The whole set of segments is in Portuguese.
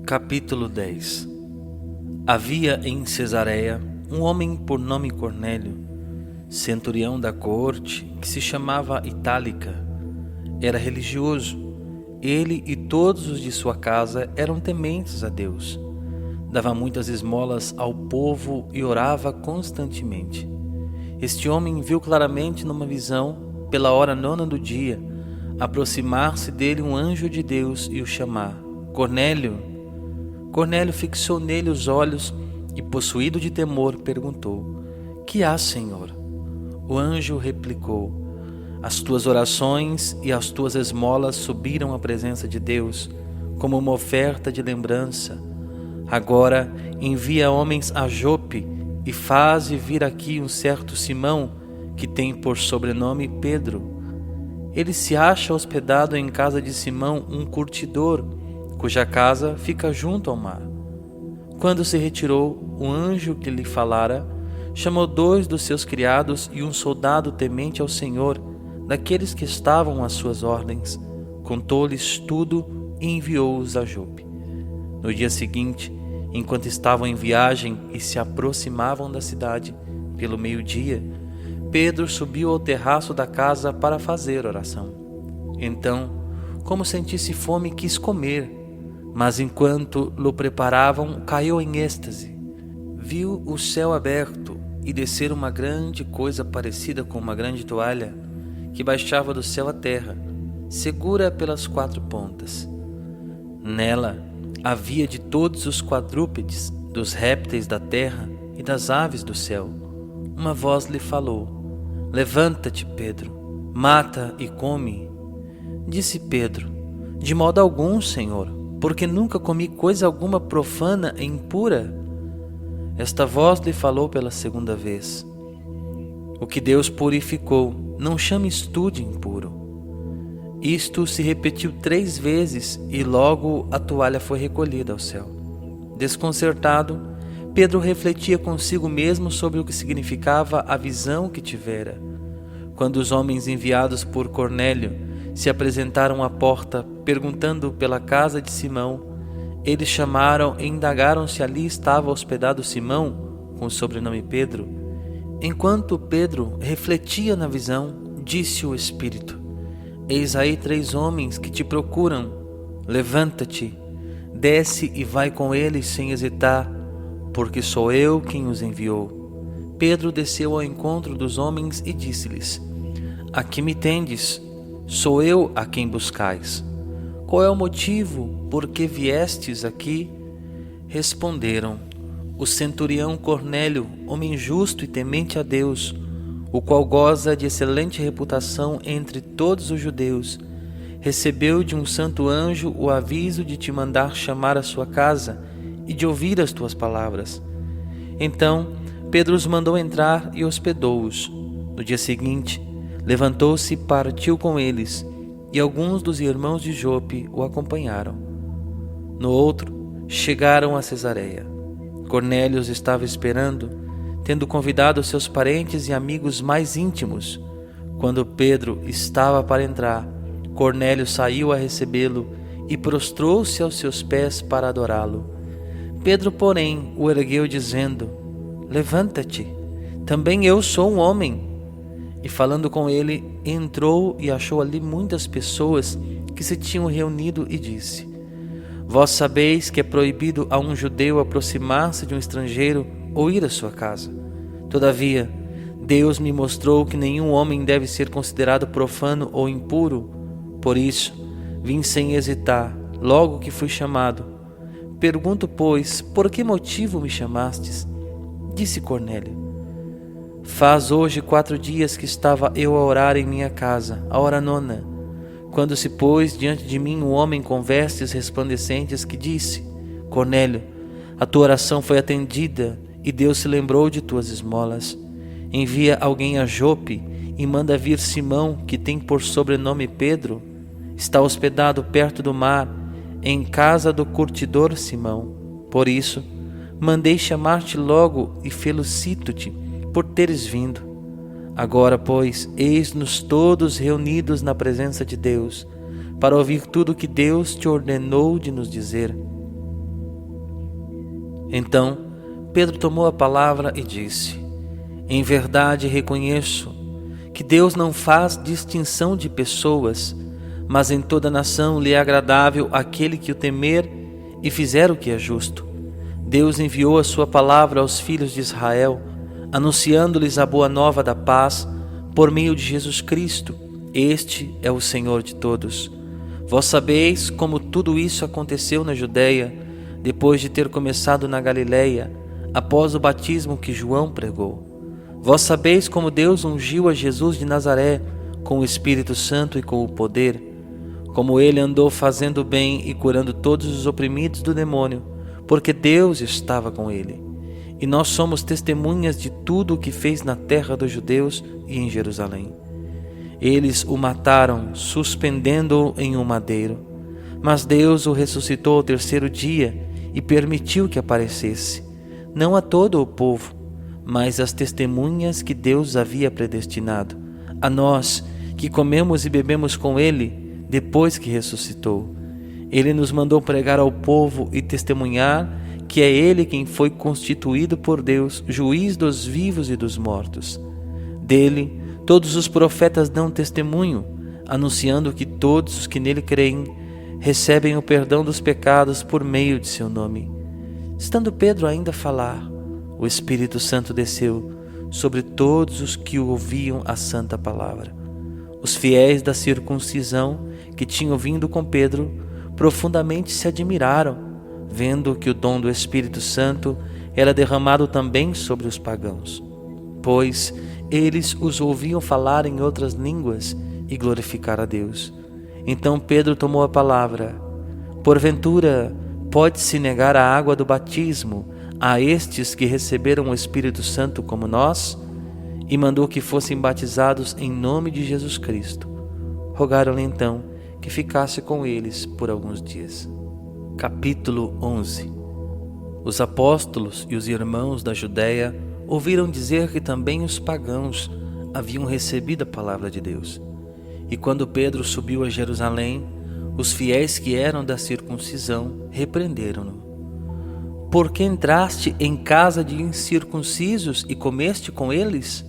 Capítulo 10. Havia em Cesareia um homem por nome Cornélio, centurião da corte, que se chamava Itálica. Era religioso. Ele e todos os de sua casa eram tementes a Deus. Dava muitas esmolas ao povo e orava constantemente. Este homem viu claramente numa visão, pela hora nona do dia, aproximar-se dele um anjo de Deus e o chamar: Cornélio. Cornélio fixou nele os olhos e, possuído de temor, perguntou: Que há, Senhor? O anjo replicou: As tuas orações e as tuas esmolas subiram à presença de Deus, como uma oferta de lembrança. Agora envia homens a Jope e faze vir aqui um certo Simão, que tem por sobrenome Pedro. Ele se acha hospedado em casa de Simão, um curtidor, cuja casa fica junto ao mar. Quando se retirou, o anjo que lhe falara chamou 2 dos seus criados e um soldado temente ao Senhor, daqueles que estavam às suas ordens, contou-lhes tudo e enviou-os a Jope. No dia seguinte, enquanto estavam em viagem e se aproximavam da cidade, pelo meio-dia, Pedro subiu ao terraço da casa para fazer oração. Então, como sentisse fome, quis comer, mas enquanto lo preparavam, caiu em êxtase. Viu o céu aberto e descer uma grande coisa parecida com uma grande toalha, que baixava do céu à terra, segura pelas 4 pontas. Nela havia de todos os quadrúpedes, dos répteis da terra e das aves do céu. Uma voz lhe falou: Levanta-te, Pedro, mata e come. Disse Pedro: De modo algum, Senhor, porque nunca comi coisa alguma profana e impura. Esta voz lhe falou pela 2ª vez: O que Deus purificou, não chames tu de impuro. Isto se repetiu 3 vezes e logo a toalha foi recolhida ao céu. Desconcertado, Pedro refletia consigo mesmo sobre o que significava a visão que tivera. Quando os homens enviados por Cornélio se apresentaram à porta, perguntando pela casa de Simão, eles chamaram e indagaram se ali estava hospedado Simão, com o sobrenome Pedro. Enquanto Pedro refletia na visão, disse o Espírito: Eis aí 3 homens que te procuram. Levanta-te, desce e vai com eles sem hesitar, porque sou eu quem os enviou. Pedro desceu ao encontro dos homens e disse-lhes: Aqui me tendes, sou eu a quem buscais. Qual é o motivo por que viestes aqui? Responderam: O centurião Cornélio, homem justo e temente a Deus, o qual goza de excelente reputação entre todos os judeus, recebeu de um santo anjo o aviso de te mandar chamar à sua casa e de ouvir as tuas palavras. Então Pedro os mandou entrar e hospedou-os. No dia seguinte, levantou-se e partiu com eles, e alguns dos irmãos de Jope o acompanharam. No outro, chegaram a Cesareia. Cornélio os estava esperando, tendo convidado seus parentes e amigos mais íntimos. Quando Pedro estava para entrar, Cornélio saiu a recebê-lo e prostrou-se aos seus pés para adorá-lo. Pedro, porém, o ergueu dizendo: Levanta-te, também eu sou um homem. E falando com ele, entrou e achou ali muitas pessoas que se tinham reunido e disse: Vós sabeis que é proibido a um judeu aproximar-se de um estrangeiro ou ir à sua casa. Todavia, Deus me mostrou que nenhum homem deve ser considerado profano ou impuro. Por isso, vim sem hesitar, logo que fui chamado. Pergunto, pois, por que motivo me chamastes? Disse Cornélio: Faz hoje 4 dias que estava eu a orar em minha casa, a hora nona, quando se pôs diante de mim um homem com vestes resplandecentes que disse: Cornélio, a tua oração foi atendida e Deus se lembrou de tuas esmolas. Envia alguém a Jope e manda vir Simão, que tem por sobrenome Pedro. Está hospedado perto do mar, em casa do curtidor Simão. Por isso, mandei chamar-te logo e felicito-te por teres vindo. Agora, pois, eis-nos todos reunidos na presença de Deus, para ouvir tudo o que Deus te ordenou de nos dizer. Então Pedro tomou a palavra e disse: em verdade reconheço que Deus não faz distinção de pessoas, mas em toda nação lhe é agradável aquele que o temer e fizer o que é justo. Deus enviou a sua palavra aos filhos de Israel, anunciando-lhes a boa nova da paz por meio de Jesus Cristo. Este é o Senhor de todos. Vós sabeis como tudo isso aconteceu na Judeia, depois de ter começado na Galileia, após o batismo que João pregou. Vós sabeis como Deus ungiu a Jesus de Nazaré com o Espírito Santo e com o poder, como ele andou fazendo bem e curando todos os oprimidos do demônio, porque Deus estava com ele. E nós somos testemunhas de tudo o que fez na terra dos judeus e em Jerusalém. Eles o mataram, suspendendo-o em um madeiro, mas Deus o ressuscitou ao terceiro dia e permitiu que aparecesse, não a todo o povo, mas às testemunhas que Deus havia predestinado, a nós que comemos e bebemos com ele depois que ressuscitou. Ele nos mandou pregar ao povo e testemunhar que é ele quem foi constituído por Deus, juiz dos vivos e dos mortos. Dele, todos os profetas dão testemunho, anunciando que todos os que nele creem recebem o perdão dos pecados por meio de seu nome. Estando Pedro ainda a falar, o Espírito Santo desceu sobre todos os que ouviam a santa palavra. Os fiéis da circuncisão que tinham vindo com Pedro profundamente se admiraram, vendo que o dom do Espírito Santo era derramado também sobre os pagãos, pois eles os ouviam falar em outras línguas e glorificar a Deus. Então Pedro tomou a palavra: porventura pode-se negar a água do batismo a estes que receberam o Espírito Santo como nós? E mandou que fossem batizados em nome de Jesus Cristo. Rogaram-lhe então que ficasse com eles por alguns dias. Capítulo 11. Os apóstolos e os irmãos da Judéia ouviram dizer que também os pagãos haviam recebido a palavra de Deus. E quando Pedro subiu a Jerusalém, os fiéis que eram da circuncisão repreenderam-no. Por que entraste em casa de incircuncisos e comeste com eles?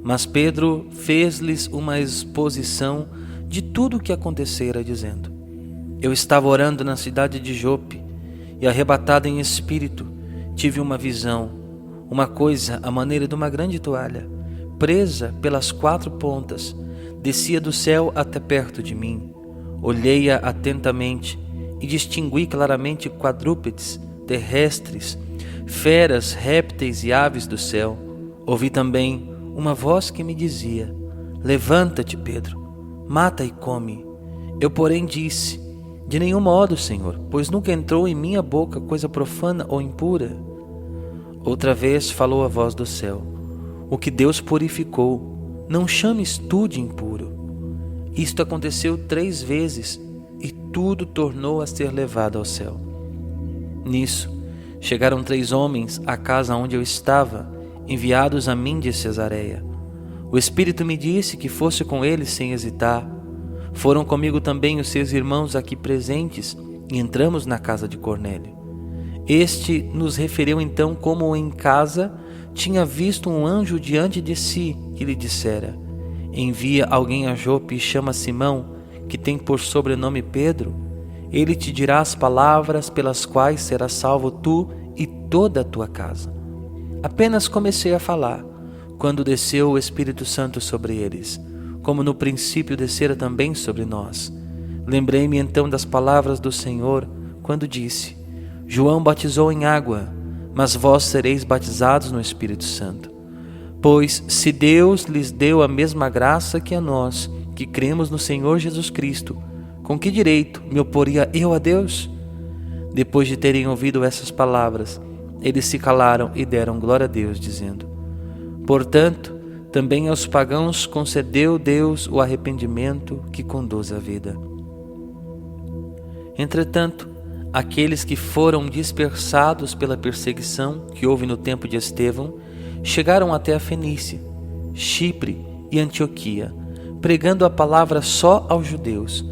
Mas Pedro fez-lhes uma exposição de tudo o que acontecera, dizendo: eu estava orando na cidade de Jope, e arrebatado em espírito, tive uma visão, uma coisa à maneira de uma grande toalha, presa pelas 4 pontas, descia do céu até perto de mim. Olhei-a atentamente e distingui claramente quadrúpedes, terrestres, feras, répteis e aves do céu. Ouvi também uma voz que me dizia: levanta-te, Pedro, mata e come. Eu, porém, disse: de nenhum modo, Senhor, pois nunca entrou em minha boca coisa profana ou impura. Outra vez falou a voz do céu: o que Deus purificou, não chames tu de impuro. Isto aconteceu 3 vezes, e tudo tornou a ser levado ao céu. Nisso, chegaram 3 homens à casa onde eu estava, enviados a mim de Cesareia. O Espírito me disse que fosse com eles sem hesitar. Foram comigo também os seus irmãos aqui presentes, e entramos na casa de Cornélio. Este nos referiu então como em casa tinha visto um anjo diante de si, que lhe dissera: envia alguém a Jope e chama Simão, que tem por sobrenome Pedro. Ele te dirá as palavras pelas quais serás salvo tu e toda a tua casa. Apenas comecei a falar, quando desceu o Espírito Santo sobre eles, como no princípio descera também sobre nós. Lembrei-me então das palavras do Senhor, quando disse: João batizou em água, mas vós sereis batizados no Espírito Santo. Pois se Deus lhes deu a mesma graça que a nós, que cremos no Senhor Jesus Cristo, com que direito me oporia eu a Deus? Depois de terem ouvido essas palavras, eles se calaram e deram glória a Deus, dizendo: portanto, também aos pagãos concedeu Deus o arrependimento que conduz à vida. Entretanto, aqueles que foram dispersados pela perseguição que houve no tempo de Estevão chegaram até a Fenícia, Chipre e Antioquia, pregando a palavra só aos judeus.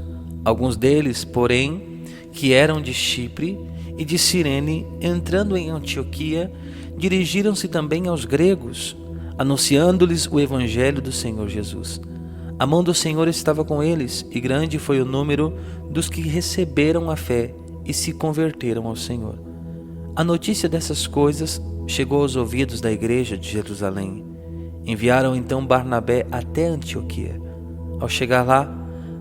Alguns deles, porém, que eram de Chipre e de Cirene, entrando em Antioquia, dirigiram-se também aos gregos, anunciando-lhes o evangelho do Senhor Jesus. A mão do Senhor estava com eles, e grande foi o número dos que receberam a fé e se converteram ao Senhor. A notícia dessas coisas chegou aos ouvidos da igreja de Jerusalém. Enviaram então Barnabé até Antioquia. Ao chegar lá,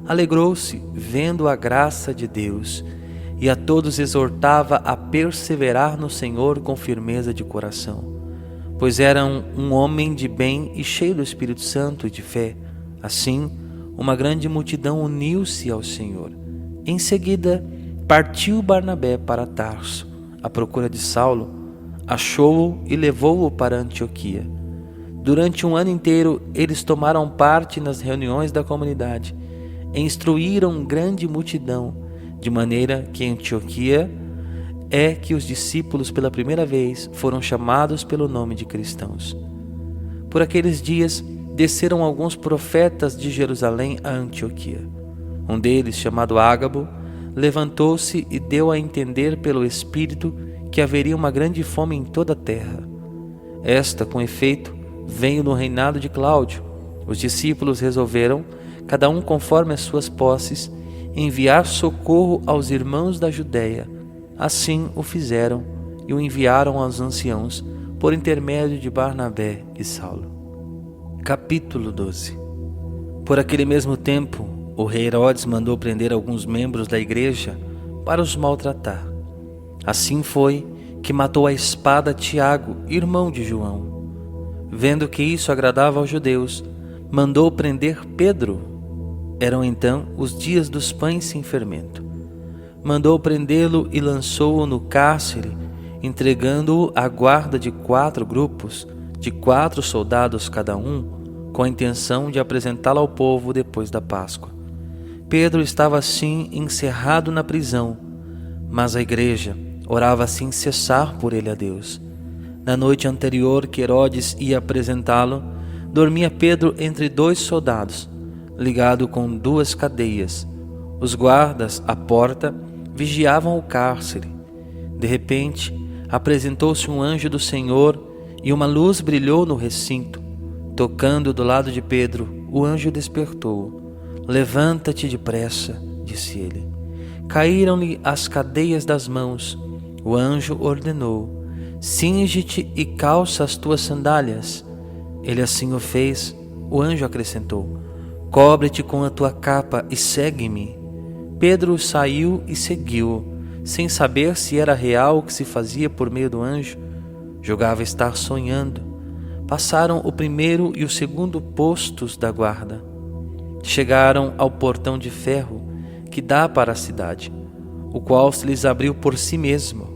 alegrou-se vendo a graça de Deus, e a todos exortava a perseverar no Senhor com firmeza de coração, pois era um homem de bem e cheio do Espírito Santo e de fé. Assim, uma grande multidão uniu-se ao Senhor. Em seguida, partiu Barnabé para Tarso, à procura de Saulo, achou-o e levou-o para Antioquia. Durante um ano inteiro, eles tomaram parte nas reuniões da comunidade e instruíram grande multidão, de maneira que em Antioquia é que os discípulos pela primeira vez foram chamados pelo nome de cristãos. Por aqueles dias, desceram alguns profetas de Jerusalém a Antioquia. Um deles, chamado Ágabo, levantou-se e deu a entender pelo Espírito que haveria uma grande fome em toda a terra. Esta, com efeito, veio no reinado de Cláudio. Os discípulos resolveram, cada um conforme as suas posses, enviar socorro aos irmãos da Judéia. Assim o fizeram e o enviaram aos anciãos por intermédio de Barnabé e Saulo. Capítulo 12. Por aquele mesmo tempo, o rei Herodes mandou prender alguns membros da igreja para os maltratar. Assim foi que matou à espada Tiago, irmão de João. Vendo que isso agradava aos judeus, mandou prender Pedro. Eram então os dias dos pães sem fermento. Mandou prendê-lo e lançou-o no cárcere, entregando-o à guarda de 4 grupos, de 4 soldados cada um, com a intenção de apresentá-lo ao povo depois da Páscoa. Pedro estava assim encerrado na prisão, mas a igreja orava sem cessar por ele a Deus. Na noite anterior que Herodes ia apresentá-lo, dormia Pedro entre 2 soldados, ligado com 2 cadeias. Os guardas à porta vigiavam o cárcere. De repente, apresentou-se um anjo do Senhor e uma luz brilhou no recinto. Tocando do lado de Pedro, o anjo despertou-o. Levanta-te depressa, disse ele. Caíram-lhe as cadeias das mãos. O anjo ordenou: cinge-te e calça as tuas sandálias. Ele assim o fez. O anjo acrescentou: cobre-te com a tua capa e segue-me. Pedro saiu e seguiu, sem saber se era real o que se fazia por meio do anjo. Julgava estar sonhando. Passaram o primeiro e o segundo postos da guarda. Chegaram ao portão de ferro que dá para a cidade, o qual se lhes abriu por si mesmo.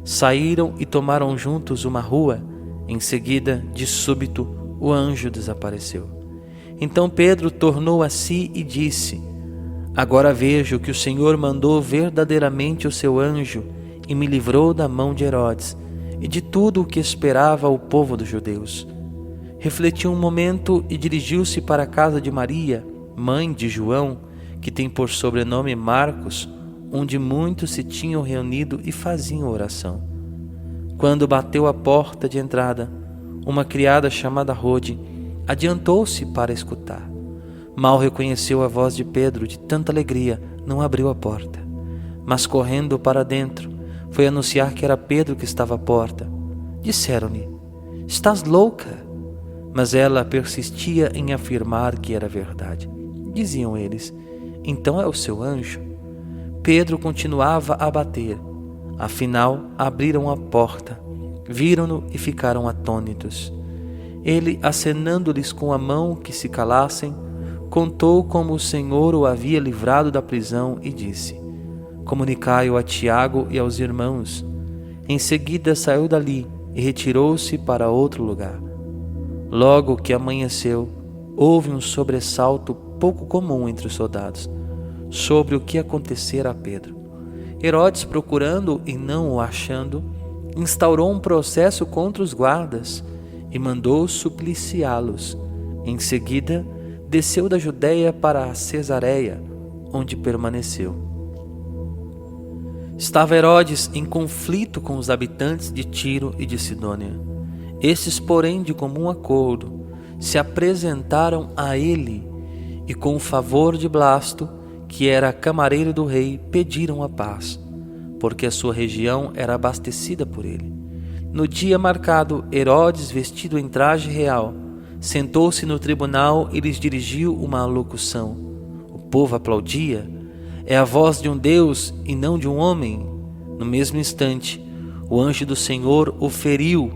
Saíram e tomaram juntos uma rua. Em seguida, de súbito, o anjo desapareceu. Então Pedro tornou a si e disse: agora vejo que o Senhor mandou verdadeiramente o seu anjo e me livrou da mão de Herodes e de tudo o que esperava o povo dos judeus. Refletiu um momento e dirigiu-se para a casa de Maria, mãe de João, que tem por sobrenome Marcos, onde muitos se tinham reunido e faziam oração. Quando bateu a porta de entrada, uma criada chamada Rode adiantou-se para escutar. Mal reconheceu a voz de Pedro, de tanta alegria, não abriu a porta. Mas correndo para dentro, foi anunciar que era Pedro que estava à porta. Disseram-lhe: estás louca? Mas ela persistia em afirmar que era verdade. Diziam eles: então é o seu anjo? Pedro continuava a bater. Afinal, abriram a porta, viram-no e ficaram atônitos. Ele, acenando-lhes com a mão que se calassem, contou como o Senhor o havia livrado da prisão e disse: comunicai-o a Tiago e aos irmãos. Em seguida saiu dali e retirou-se para outro lugar. Logo que amanheceu, houve um sobressalto pouco comum entre os soldados sobre o que acontecera a Pedro. Herodes, procurando e não o achando, instaurou um processo contra os guardas e mandou supliciá-los. Em seguida, desceu da Judéia para a Cesareia, onde permaneceu. Estava Herodes em conflito com os habitantes de Tiro e de Sidônia. Estes, porém, de comum acordo, se apresentaram a ele e, com o favor de Blasto, que era camareiro do rei, pediram a paz, porque a sua região era abastecida por ele. No dia marcado, Herodes, vestido em traje real, sentou-se no tribunal e lhes dirigiu uma alocução. O povo aplaudia. É a voz de um Deus e não de um homem. No mesmo instante, o anjo do Senhor o feriu,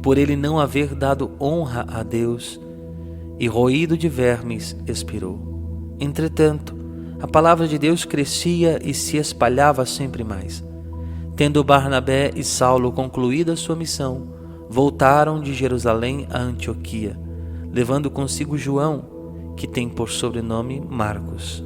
por ele não haver dado honra a Deus, e roído de vermes expirou. Entretanto, a palavra de Deus crescia e se espalhava sempre mais. Tendo Barnabé e Saulo concluída sua missão, voltaram de Jerusalém a Antioquia, levando consigo João, que tem por sobrenome Marcos.